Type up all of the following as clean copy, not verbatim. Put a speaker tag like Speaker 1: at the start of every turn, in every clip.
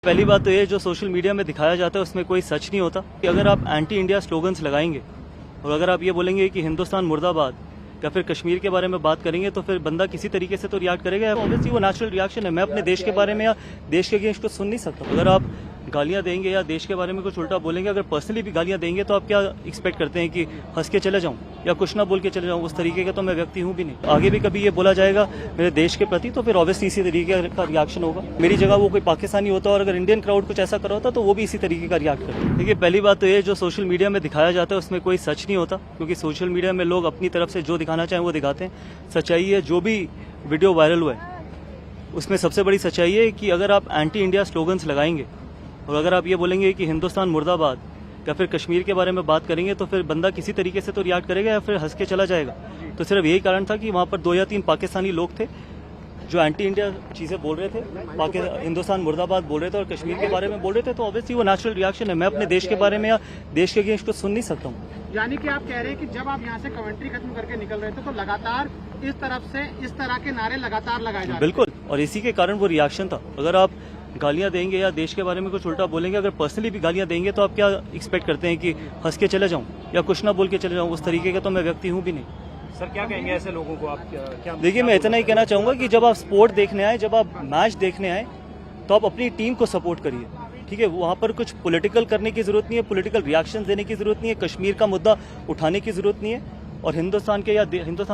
Speaker 1: पहली बात तो ये जो सोशल मीडिया में दिखाया जाता है उसमें कोई सच नहीं होता कि अगर आप एंटी इंडिया स्लोगन्स लगाएंगे और अगर आप ये बोलेंगे कि हिंदुस्तान मुर्दाबाद या फिर कश्मीर के बारे में बात करेंगे तो फिर बंदा किसी तरीके से तो रिएक्ट करेगा। ऑब्वियसली वो नेचुरल रिएक्शन है। मैं अपने देश के बारे में या देश के अगेंस्ट कुछ सुन नहीं सकता। अगर आप गालियां देंगे या देश के बारे में कुछ उल्टा बोलेंगे, अगर पर्सनली भी गालियां देंगे तो आप क्या एक्सपेक्ट करते हैं कि हंस के चले जाऊं या कुछ ना बोल के चले जाऊं? उस तरीके का तो मैं व्यक्ति हूं भी नहीं। आगे भी कभी ये बोला जाएगा मेरे देश के प्रति तो फिर ऑब्वियसली इसी तरीके का रिएक्शन होगा। मेरी जगह वो कोई पाकिस्तानी होता और अगर इंडियन क्राउड कुछ ऐसा कर रहा होता तो वो भी इसी तरीके का रिएक्ट करता। देखिए, पहली बात तो ये जो सोशल मीडिया में दिखाया जाता है उसमें कोई सच नहीं होता, क्योंकि सोशल मीडिया में लोग अपनी तरफ से जो दिखाना चाहें वो दिखाते हैं। सच्चाई है, जो भी वीडियो वायरल हुआ है उसमें सबसे बड़ी सच्चाई है कि अगर आप एंटी इंडिया स्लोगन्स लगाएंगे और अगर आप ये बोलेंगे कि हिंदुस्तान मुर्दाबाद या फिर कश्मीर के बारे में बात करेंगे तो फिर बंदा किसी तरीके से तो रिएक्ट करेगा या फिर हंस के चला जाएगा। तो सिर्फ यही कारण था कि वहाँ पर 2 या 3 पाकिस्तानी लोग थे जो एंटी इंडिया चीज़ें बोल रहे थे, हिंदुस्तान मुर्दाबाद बोल रहे थे और कश्मीर के बारे में बोल रहे थे। तो ऑब्वियसली वो नेचुरल रिएक्शन है। मैं अपने देश के बारे में या देश के अगेंस्ट कुछ सुन नहीं सकता हूँ।
Speaker 2: यानी कि आप कह रहे हैं कि जब आप यहाँ से कमेंट्री खत्म करके निकल रहे थे तो लगातार इस तरफ से इस तरह के नारे लगातार लगाए जा रहे थे।
Speaker 1: बिल्कुल, और इसी के कारण वो रिएक्शन था। अगर आप गालियां देंगे या देश के बारे में कुछ उल्टा बोलेंगे, अगर पर्सनली भी गालियां देंगे तो आप क्या एक्सपेक्ट करते हैं कि हंस के चले जाऊं या कुछ ना बोल के चले जाऊं? उस तरीके का तो मैं व्यक्ति हूं भी नहीं।
Speaker 3: सर, क्या कहेंगे ऐसे लोगों को आप? क्या
Speaker 1: देखिए, मैं इतना ही कहना चाहूंगा कि जब आप स्पोर्ट देखने आए, जब आप मैच देखने आए तो आप अपनी टीम को सपोर्ट करिए, ठीक है? वहां पर कुछ पॉलिटिकल करने की जरूरत नहीं है, पॉलिटिकल रिएक्शन देने की जरूरत नहीं है, कश्मीर का मुद्दा उठाने की जरूरत नहीं है और हिंदुस्तान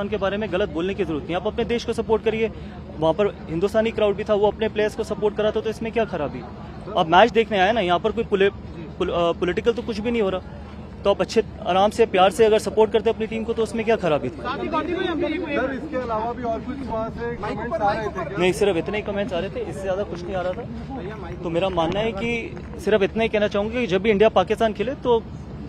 Speaker 1: के बारे में गलत बोलने की जरूरत नहीं है। आप अपने देश को सपोर्ट करिए। वहां पर हिंदुस्तानी क्राउड भी था, वो अपने प्लेयर्स को सपोर्ट करा था, तो इसमें क्या खराबी? आप मैच देखने आए ना, यहाँ पर कोई पॉलिटिकल तो कुछ भी नहीं हो रहा। तो आप अच्छे आराम से प्यार से अगर सपोर्ट करते अपनी टीम को तो उसमें क्या खराबी थी?
Speaker 4: इसके अलावा भी और कुछ वहाँ से कमेंट्स आ रहे थे?
Speaker 1: नहीं, सिर्फ इतने ही कमेंट्स आ रहे थे, इससे ज्यादा कुछ नहीं आ रहा था। तो मेरा मानना है कि सिर्फ इतना ही कहना चाहूंगा कि जब भी इंडिया पाकिस्तान खेले तो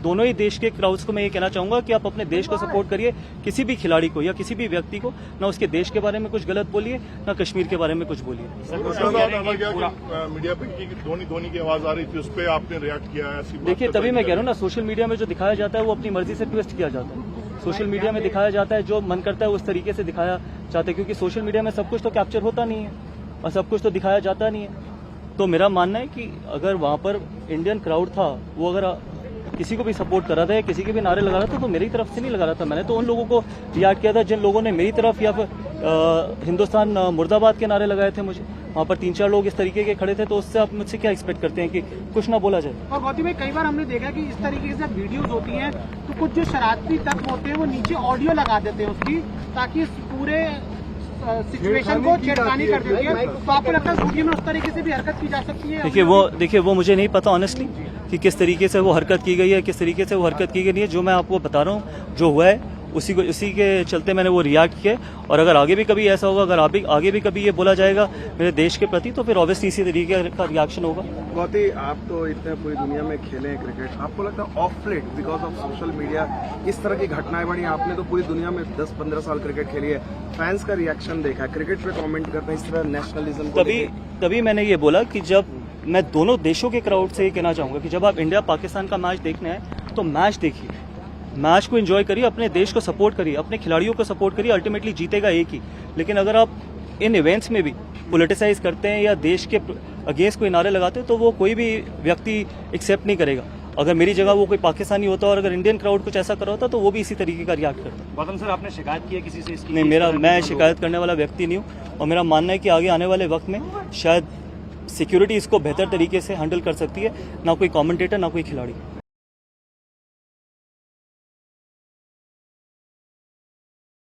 Speaker 1: दोनों ही देश के क्राउड्स को मैं ये कहना चाहूंगा कि आप अपने देश को सपोर्ट करिए। किसी भी खिलाड़ी को या किसी भी व्यक्ति को ना उसके देश के बारे में कुछ गलत बोलिए, ना कश्मीर के बारे में कुछ बोलिए।
Speaker 4: मीडिया पे धोनी की आवाज आ रही थी, उस पर आपने रिएक्ट किया है?
Speaker 1: देखिए, तभी मैं कह रहा हूँ ना, सोशल मीडिया में जो दिखाया जाता है वो अपनी मर्जी से ट्विस्ट किया जाता है। सोशल मीडिया में दिखाया जाता है, जो मन करता है उस तरीके से दिखाया जाता है, क्योंकि सोशल मीडिया में सब कुछ तो कैप्चर होता नहीं है और सब कुछ तो दिखाया जाता नहीं है। तो मेरा मानना है कि अगर वहां पर इंडियन क्राउड था, वो अगर किसी को भी सपोर्ट कर रहा था या किसी के भी नारे लगा रहा था तो मेरी तरफ से नहीं लगा रहा था। मैंने तो उन लोगों को रिएक्ट किया था जिन लोगों ने मेरी तरफ या फिर हिंदुस्तान मुर्दाबाद के नारे लगाए थे। मुझे वहाँ पर 3-4 लोग इस तरीके के खड़े थे, तो उससे आप मुझसे क्या एक्सपेक्ट करते हैं कि कुछ ना बोला जाए?
Speaker 2: और गौतम भाई, कई बार हमने देखा कि इस तरीके से वीडियोज होती हैं तो कुछ जो शरारती तत्व होते हैं वो नीचे ऑडियो लगा देते हैं उसकी, ताकि इस पूरे सिचुएशन को छेड़खानी कर देती है। तो आपको लगता है वीडियो में उस तरीके से भी हरकत की जा सकती है?
Speaker 1: देखिए वो मुझे नहीं पता ऑनेस्टली कि किस तरीके से वो हरकत की गई है, किस तरीके से वो हरकत की गई नहीं है। जो मैं आपको बता रहा हूँ जो हुआ है उसी के चलते मैंने वो रिएक्ट किया। और अगर आगे भी कभी ऐसा होगा, अगर आगे भी कभी ये बोला जाएगा मेरे देश के प्रति तो फिर ऑब्वियसली इसी तरीके का रिएक्शन होगा।
Speaker 5: गौती, आप तो इतने पूरी दुनिया में खेले हैं क्रिकेट, आपको लगता है of late because of social media इस तरह की घटनाएं बढ़ी? आपने तो पूरी दुनिया में 10-15 साल क्रिकेट खेली है, फैंस का रिएक्शन देखा है, क्रिकेट पे कमेंट करते हैं इस तरह नेशनलिज्म।
Speaker 1: तभी मैंने ये बोला कि जब मैं दोनों देशों के क्राउड से ये कहना चाहूंगा कि जब आप इंडिया पाकिस्तान का मैच देखने आए तो मैच देखिए, मैच को एंजॉय करिए, अपने देश को सपोर्ट करिए, अपने खिलाड़ियों को सपोर्ट करिए। अल्टीमेटली जीतेगा एक ही। लेकिन अगर आप इन इवेंट्स में भी पोलिटिसाइज करते हैं या देश के अगेंस्ट कोई नारे लगाते हैं तो वो कोई भी व्यक्ति एक्सेप्ट नहीं करेगा। अगर मेरी जगह वो कोई पाकिस्तानी होता और अगर इंडियन क्राउड कुछ ऐसा कर रहा होता तो वो भी इसी तरीके का रिएक्ट करता।
Speaker 3: गौतम सर, आपने शिकायत की है किसी से इसकी?
Speaker 1: नहीं, मैं शिकायत करने वाला व्यक्ति नहीं हूँ और मेरा मानना है कि आगे आने वाले वक्त में शायद सिक्योरिटी इसको बेहतर तरीके से हैंडल कर सकती है, ना कोई कमेंटेटर ना कोई खिलाड़ी।